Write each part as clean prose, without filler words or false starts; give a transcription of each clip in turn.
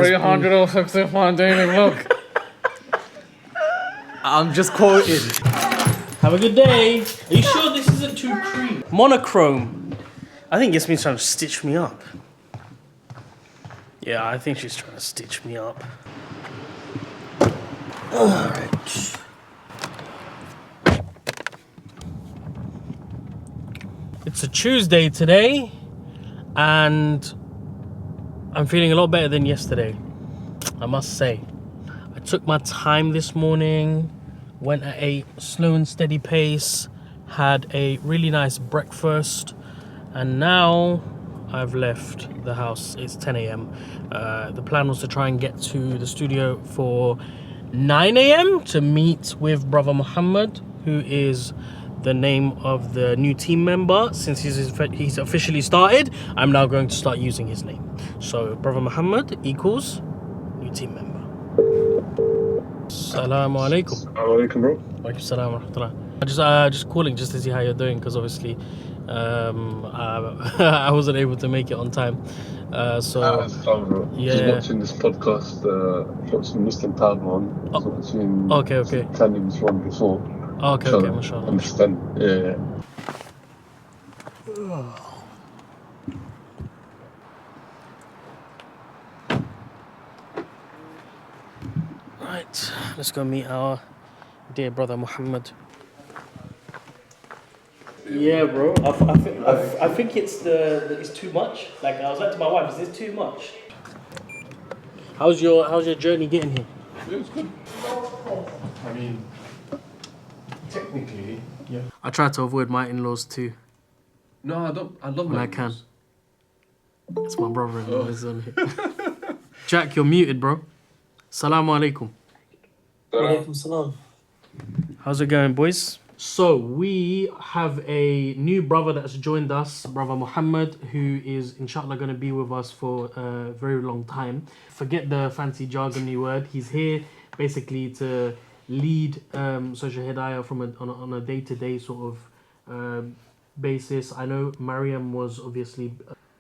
has 361 daily vlog. I'm just quoting. Have a good day. Are you sure this isn't too cream? Monochrome. I think Yasmin's trying to stitch me up. Yeah, I think she's trying to stitch me up. Alright. It's a Tuesday today, and I'm feeling a lot better than yesterday, I must say. I took my time this morning, went at a slow and steady pace, had a really nice breakfast, and now I've left the house. It's 10 a.m. The plan was to try and get to the studio for 9 a.m. to meet with Brother Muhammad, who is the name of the new team member. Since he's officially started, I'm now going to start using his name. So Brother Muhammad equals new team member. Assalamu alaikum. Assalamu alaikum, bro. Walaikum salam wa rahmatullah. Just calling just to see how you're doing, because obviously I wasn't able to make it on time. So yeah, just watching this podcast, watching Muslim Town one. Watching okay. Tanning's one before. Okay, mashallah. Understand? Yeah. Right, let's go meet our dear brother Muhammad. Yeah, bro. I think it's it's too much. Like I was like to my wife, is this too much? How's your journey getting here? Yeah, it's good. I mean, technically, yeah. I try to avoid my in-laws too. No, I don't. I love when my I can. in-laws. It's my brother-in-law. Is on here. Jack, you're muted, bro. Assalamu alaikum. Walaikum salam. How's it going, boys? So we have a new brother that's joined us, Brother Muhammad, who is inshallah going to be with us for a very long time. Forget the fancy jargony word. He's here basically to lead Social Hidayah on a day-to-day sort of basis. I know Mariam was obviously...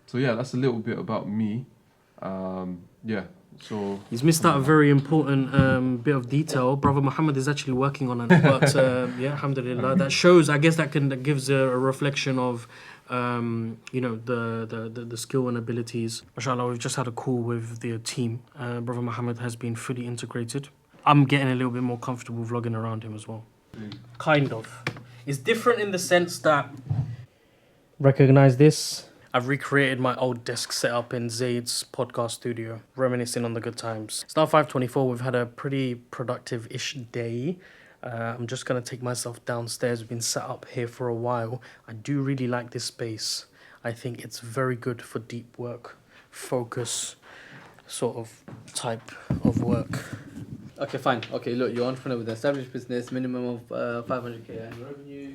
So yeah, that's a little bit about me. Yeah. So he's missed out a very important bit of detail. Brother Muhammad is actually working on it, but yeah, alhamdulillah. That shows, I guess, that gives a reflection of, the skill and abilities. Mashallah, we've just had a call with the team. Brother Muhammad has been fully integrated. I'm getting a little bit more comfortable vlogging around him as well. Kind of. It's different in the sense that, recognize this? I've recreated my old desk setup in Zaid's podcast studio, reminiscing on the good times. It's now 5:24. We've had a pretty productive-ish day. I'm just going to take myself downstairs. We've been set up here for a while. I do really like this space. I think it's very good for deep work, focus sort of type of work. Okay, fine. Okay, look, you're an entrepreneur with an established business, minimum of 500k annual revenue.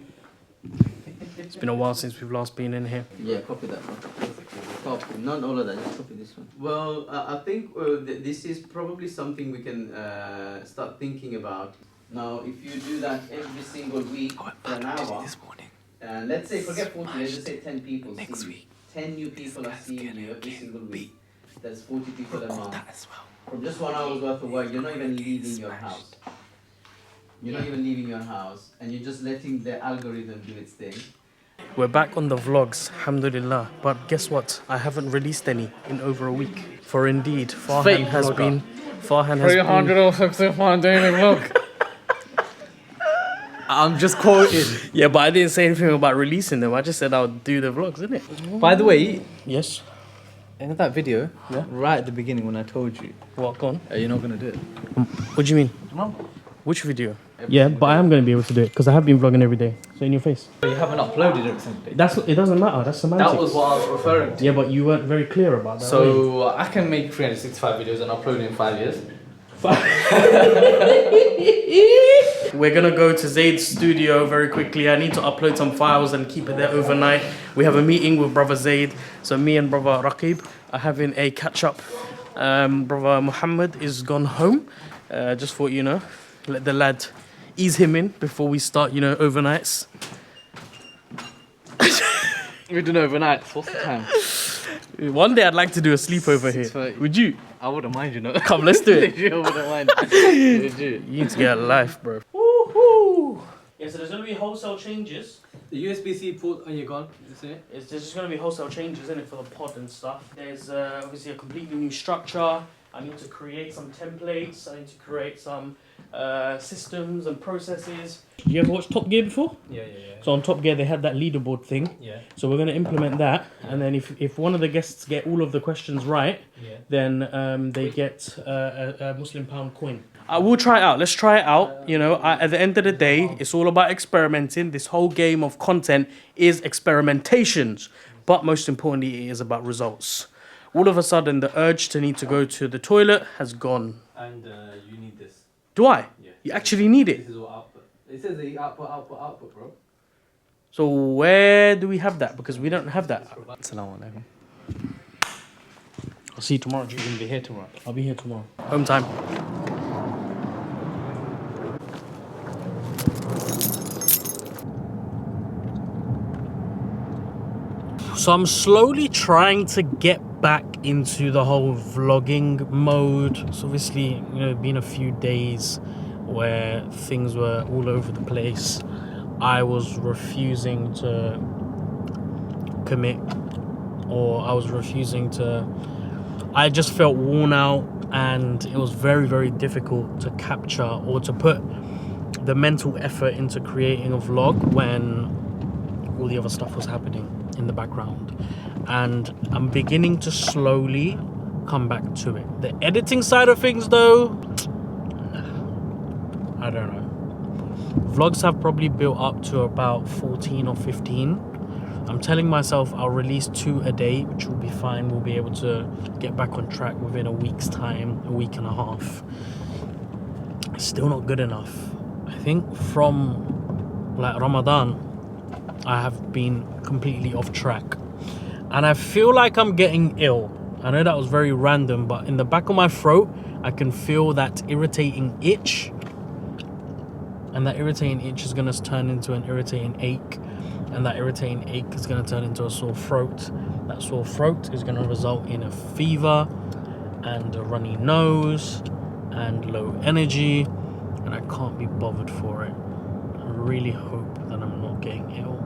It's been a while since we've last been in here. Yeah, copy that one. Copy. Not all of that, just copy this one. Well, I think this is probably something we can start thinking about. Now, if you do that every single week for an hour, this morning. Let's say, forget 40, let's just say 10 people next see week. 10 new people are seeing you every single week. That's 40 people a month. From just 1 hour's worth of work, you're not even leaving your house. You're not even leaving your house, and you're just letting the algorithm do its thing. We're back on the vlogs, alhamdulillah. But guess what? I haven't released any in over a week. For indeed, Farhan has been 361 daily vlog. I'm just quoting. Yeah, but I didn't say anything about releasing them. I just said I'll do the vlogs, innit? By the way, yes. in that video, yeah, right at the beginning when I told you, what, go on? You're not gonna do it. What do you mean? No. Which video? Yeah, but I am going to be able to do it because I have been vlogging every day. So in your face. But you haven't uploaded every single day. It doesn't matter. That's semantics. That was what I was referring to. Yeah, but you weren't very clear about that. So I can make 365 videos and upload in 5 years. We're going to go to Zaid's studio very quickly. I need to upload some files and keep it there overnight. We have a meeting with Brother Zaid. So me and Brother Raqib are having a catch-up. Brother Muhammad is gone home. Just thought, let the lad ease him in before we start, overnights. We're doing overnights. What's the time? One day I'd like to do a sleepover here. 6:30. Would you? I wouldn't mind, you know. Come, let's do it. I wouldn't mind. Legit. You need to get a life, bro. Woohoo! Yeah, so there's gonna be wholesale changes. The USB-C port, oh, you're gone. Is it? There's just gonna be wholesale changes in it for the pod and stuff. There's obviously a completely new structure. I need to create some templates. I need to create some systems and processes. You ever watched Top Gear before? Yeah. So on Top Gear they had that leaderboard thing. Yeah. So we're going to implement that, and then if one of the guests get all of the questions right, then they get a Muslim pound coin. We'll try it out. Let's try it out. You know, at the end of the day, it's all about experimenting. This whole game of content is experimentations, but most importantly, it is about results. All of a sudden, the urge to need to go to the toilet has gone. And you need this. Do I? Yeah. You actually need it? This is what output. It says the output, bro. So where do we have that? Because we don't have that. Assalamu alaikum. I'll see you tomorrow. You're gonna be here tomorrow. I'll be here tomorrow. Home time. So I'm slowly trying to get back into the whole vlogging mode. So obviously, you know, been a few days where things were all over the place. I was refusing to commit, or I was refusing to. I just felt worn out, and it was very, very difficult to capture or to put the mental effort into creating a vlog when all the other stuff was happening in the background. And I'm beginning to slowly come back to it. The editing side of things though, I don't know. Vlogs have probably built up to about 14 or 15. I'm telling myself I'll release 2 a day, which will be fine. We'll be able to get back on track within a week's time, a week and a half. It's still not good enough. I think from like Ramadan, I have been completely off track. And I feel like I'm getting ill. I know that was very random, but in the back of my throat, I can feel that irritating itch. And that irritating itch is going to turn into an irritating ache. And that irritating ache is going to turn into a sore throat. That sore throat is going to result in a fever and a runny nose and low energy. And I can't be bothered for it. I really hope that I'm not getting ill.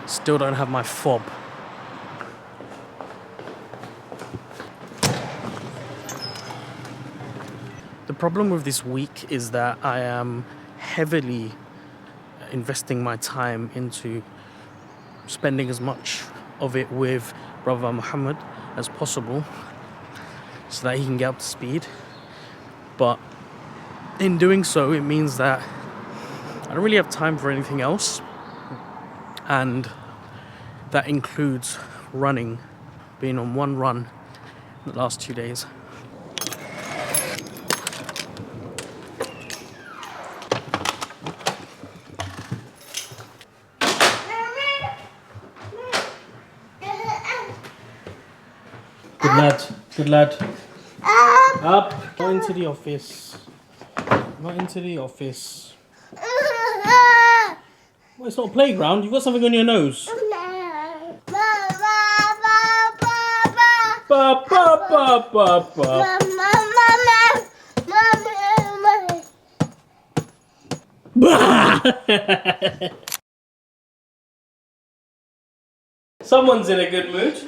Still don't have my fob. The problem with this week is that I am heavily investing my time into spending as much of it with Brother Muhammad as possible so that he can get up to speed. But in doing so, it means that I don't really have time for anything else. And that includes running, being on one run the last 2 days. Good lad, good lad. Up, go into the office. Not into the office. Well, it's not a playground. You've got something on your nose. Ba, ba, ba, ba, ba. Someone's in a good mood.